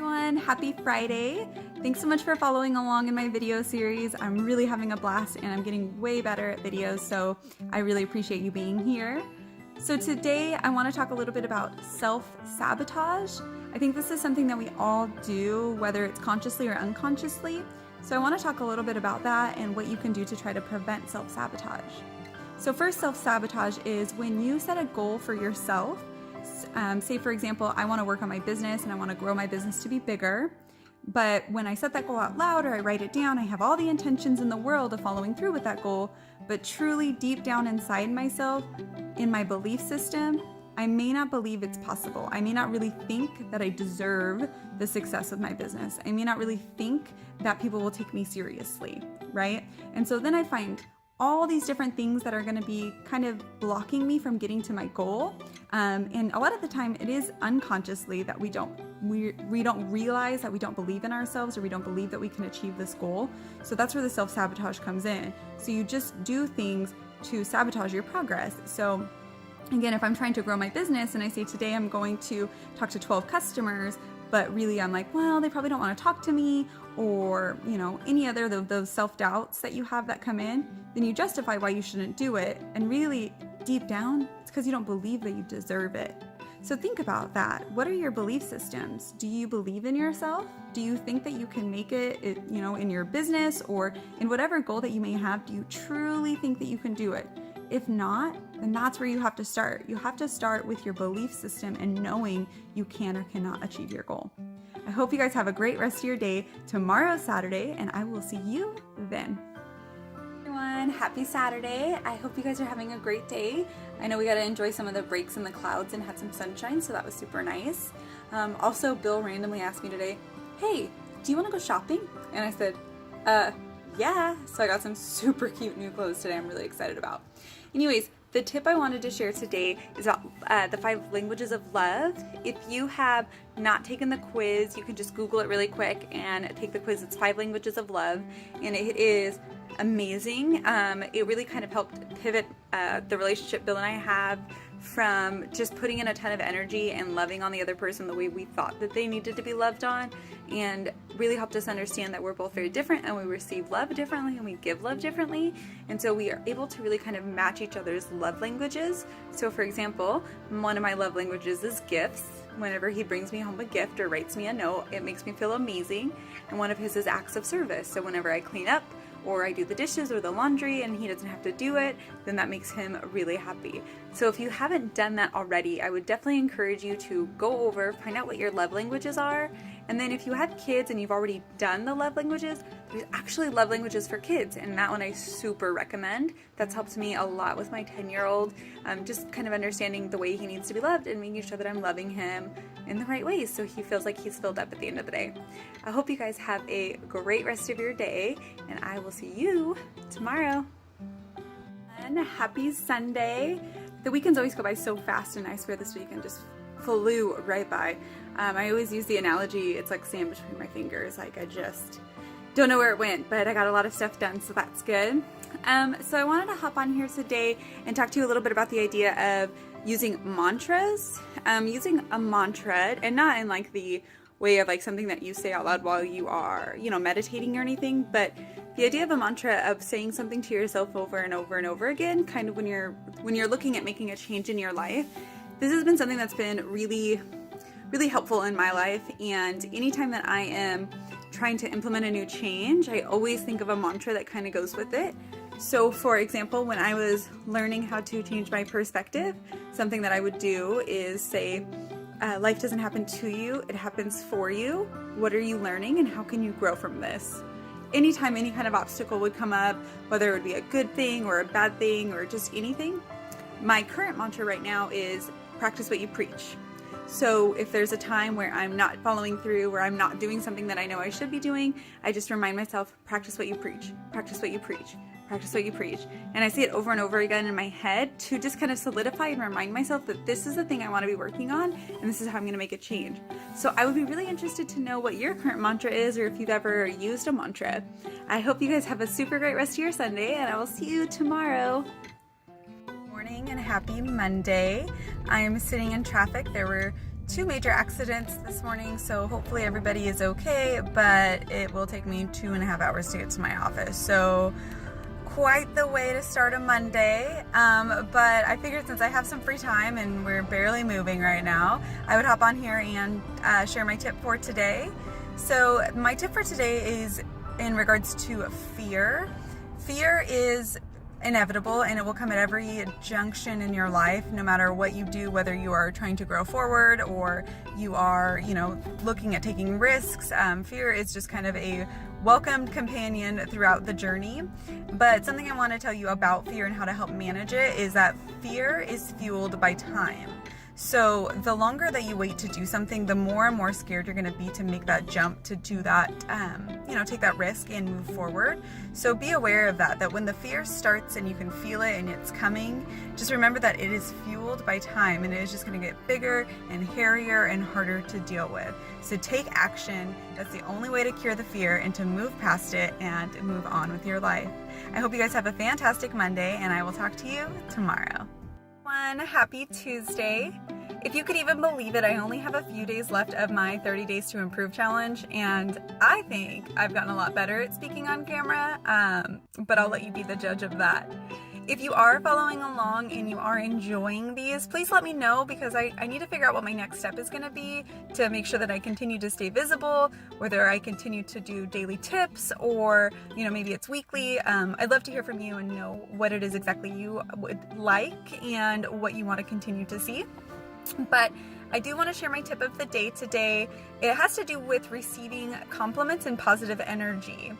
Everyone, happy Friday. Thanks so much for following along in my video series. I'm really having a blast and I'm getting way better at videos, so I really appreciate you being here. So today I want to talk a little bit about self-sabotage. I think this is something that we all do, whether it's consciously or unconsciously. So I want to talk a little bit about that and what you can do to try to prevent self-sabotage. So first, self-sabotage is when you set a goal for yourself. Say for example, I want to work on my business and I want to grow my business to be bigger. But when I set that goal out loud or I write it down, I have all the intentions in the world of following through with that goal. But truly deep down inside myself, in my belief system, I may not believe it's possible. I may not really think that I deserve the success of my business. I may not really think that people will take me seriously, right? And so then I find all these different things that are going to be kind of blocking me from getting to my goal. And a lot of the time it is unconsciously that we don't realize that we don't believe in ourselves or we don't believe that we can achieve this goal. So that's where the self-sabotage comes in. So you just do things to sabotage your progress. So again, if I'm trying to grow my business and I say today I'm going to talk to 12 customers, but really I'm like, well, they probably don't want to talk to me, or any other of those self-doubts that you have that come in, then you justify why you shouldn't do it. And really deep down, it's because you don't believe that you deserve it. So think about that. What are your belief systems? Do you believe in yourself? Do you think that you can make it, in your business or in whatever goal that you may have? Do you truly think that you can do it? If not, then that's where you have to start. You have to start with your belief system and knowing you can or cannot achieve your goal. I hope you guys have a great rest of your day. Tomorrow's Saturday, and I will see you then. Everyone, happy Saturday. I hope you guys are having a great day. I know we got to enjoy some of the breaks in the clouds and had some sunshine, so that was super nice. Also, Bill randomly asked me today, hey, do you want to go shopping? And I said, yeah. So I got some super cute new clothes today I'm really excited about. Anyways, the tip I wanted to share today is about the 5 languages of love. If you have not taken the quiz, you can just Google it really quick and take the quiz. It's 5 languages of love, and it is amazing. It really kind of helped pivot the relationship Bill and I have from just putting in a ton of energy and loving on the other person the way we thought that they needed to be loved on, and really helped us understand that we're both very different and we receive love differently and we give love differently. And so we are able to really kind of match each other's love languages. So for example, one of my love languages is gifts. Whenever he brings me home a gift or writes me a note, it makes me feel amazing. And one of his is acts of service. So whenever I clean up or I do the dishes or the laundry and he doesn't have to do it, then that makes him really happy. So if you haven't done that already, I would definitely encourage you to go over, find out what your love languages are. And then if you have kids and you've already done the love languages, there's actually love languages for kids, and that one I super recommend. That's helped me a lot with my 10-year-old, just kind of understanding the way he needs to be loved and making sure that I'm loving him in the right ways so he feels like he's filled up at the end of the day. I hope you guys have a great rest of your day, and I will see you tomorrow. And happy Sunday. The weekends always go by so fast, and I swear this weekend just flew right by. I always use the analogy, it's like sand between my fingers. Like I just don't know where it went, but I got a lot of stuff done, so that's good. So I wanted to hop on here today and talk to you a little bit about the idea of using mantras. Using a mantra, and not in like the way of like something that you say out loud while you are, meditating or anything, but the idea of a mantra of saying something to yourself over and over and over again, kind of when you're looking at making a change in your life. This has been something that's been really, really helpful in my life, and anytime that I am trying to implement a new change, I always think of a mantra that kind of goes with it. So for example, when I was learning how to change my perspective, something that I would do is say, life doesn't happen to you, it happens for you. What are you learning and how can you grow from this? Anytime any kind of obstacle would come up, whether it would be a good thing or a bad thing or just anything, my current mantra right now is practice what you preach. So if there's a time where I'm not following through, where I'm not doing something that I know I should be doing, I just remind myself, practice what you preach, practice what you preach, practice what you preach. And I say it over and over again in my head to just kind of solidify and remind myself that this is the thing I want to be working on, and this is how I'm going to make a change. So I would be really interested to know what your current mantra is, or if you've ever used a mantra. I hope you guys have a super great rest of your Sunday, and I will see you tomorrow. Morning and happy Monday. I'm sitting in traffic. There were 2 major accidents this morning, so hopefully everybody is okay, but it will take me 2.5 hours to get to my office. So quite the way to start a Monday, but I figured since I have some free time and we're barely moving right now, I would hop on here and share my tip for today. So my tip for today is in regards to fear. Fear is inevitable and it will come at every junction in your life, no matter what you do, whether you are trying to grow forward or you are, looking at taking risks. Fear is just kind of a welcomed companion throughout the journey. But something I want to tell you about fear and how to help manage it is that fear is fueled by time. So the longer that you wait to do something, the more and more scared you're going to be to make that jump, to do that, take that risk and move forward. So be aware of that when the fear starts and you can feel it and it's coming, just remember that it is fueled by time and it is just going to get bigger and hairier and harder to deal with. So take action. That's the only way to cure the fear and to move past it and move on with your life. I hope you guys have a fantastic Monday and I will talk to you tomorrow. Happy Tuesday. If you could even believe it, I only have a few days left of my 30 Days to Improve challenge, and I think I've gotten a lot better at speaking on camera, but I'll let you be the judge of that. If you are following along and you are enjoying these, please let me know, because I need to figure out what my next step is going to be to make sure that I continue to stay visible, whether I continue to do daily tips or, maybe it's weekly. I'd love to hear from you and know what it is exactly you would like and what you want to continue to see. But I do want to share my tip of the day today. It has to do with receiving compliments and positive energy.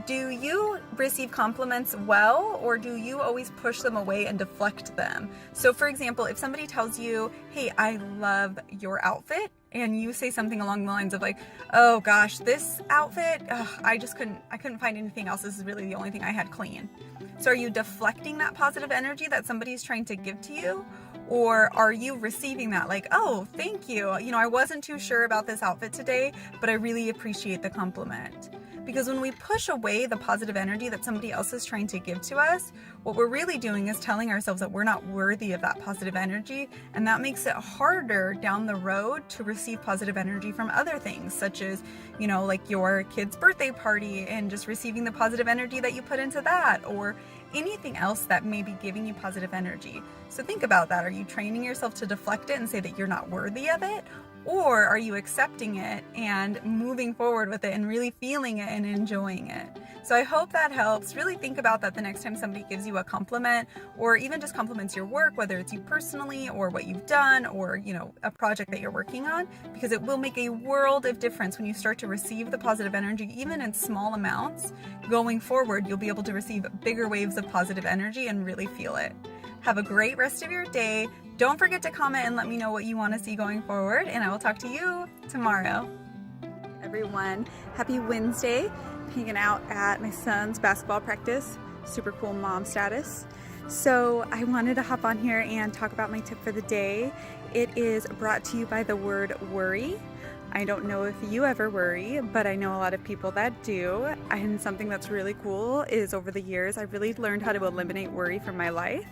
Do you receive compliments well, or do you always push them away and deflect them? So for example, if somebody tells you, hey, I love your outfit, and you say something along the lines of like, oh gosh, this outfit, I couldn't find anything else. This is really the only thing I had clean. So are you deflecting that positive energy that somebody's trying to give to you? Or are you receiving that like, oh, thank you. I wasn't too sure about this outfit today, but I really appreciate the compliment. Because when we push away the positive energy that somebody else is trying to give to us, what we're really doing is telling ourselves that we're not worthy of that positive energy, and that makes it harder down the road to receive positive energy from other things, such as, like your kid's birthday party and just receiving the positive energy that you put into that, or anything else that may be giving you positive energy. So think about that. Are you training yourself to deflect it and say that you're not worthy of it? Or are you accepting it and moving forward with it and really feeling it and enjoying it? So I hope that helps. Really think about that the next time somebody gives you a compliment, or even just compliments your work, whether it's you personally or what you've done, or a project that you're working on, because it will make a world of difference when you start to receive the positive energy, even in small amounts. Going forward, you'll be able to receive bigger waves of positive energy and really feel it. Have a great rest of your day. Don't forget to comment and let me know what you want to see going forward, and I will talk to you tomorrow. Everyone, happy Wednesday. Hanging out at my son's basketball practice. Super cool mom status. So I wanted to hop on here and talk about my tip for the day. It is brought to you by the word worry. I don't know if you ever worry, but I know a lot of people that do. And something that's really cool is over the years, I've really learned how to eliminate worry from my life.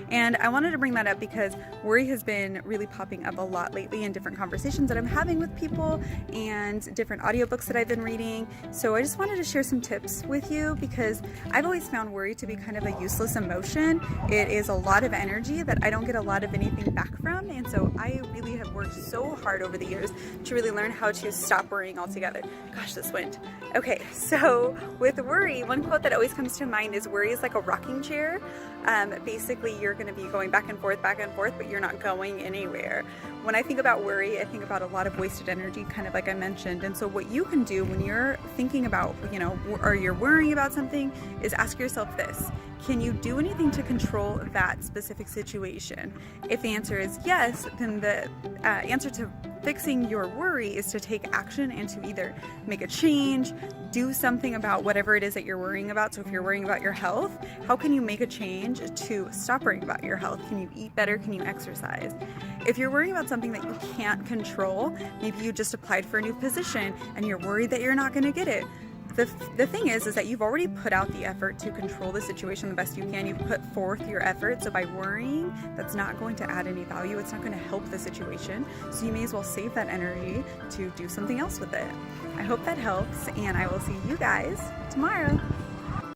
And I wanted to bring that up because worry has been really popping up a lot lately in different conversations that I'm having with people and different audiobooks that I've been reading. So I just wanted to share some tips with you, because I've always found worry to be kind of a useless emotion. It is a lot of energy that I don't get a lot of anything back from. And so I really have worked so hard over the years to really learn how to stop worrying altogether. Gosh, this wind. Okay, so with worry, one quote that always comes to mind is worry is like a rocking chair. Basically, you're going to be going back and forth, but you're not going anywhere. When I think about worry, I think about a lot of wasted energy, kind of like I mentioned. And so what you can do when you're thinking about, or you're worrying about something, is ask yourself this: can you do anything to control that specific situation? If the answer is yes, then the answer to fixing your worry is to take action and to either make a change, do something about whatever it is that you're worrying about. So if you're worrying about your health, how can you make a change to stop worrying about your health? Can you eat better? Can you exercise? If you're worrying about something that you can't control, maybe you just applied for a new position and you're worried that you're not going to get it, the thing is that you've already put out the effort to control the situation the best you can. You've put forth your effort. So by worrying, that's not going to add any value. It's not going to help the situation. So you may as well save that energy to do something else with it. I hope that helps, and I will see you guys tomorrow.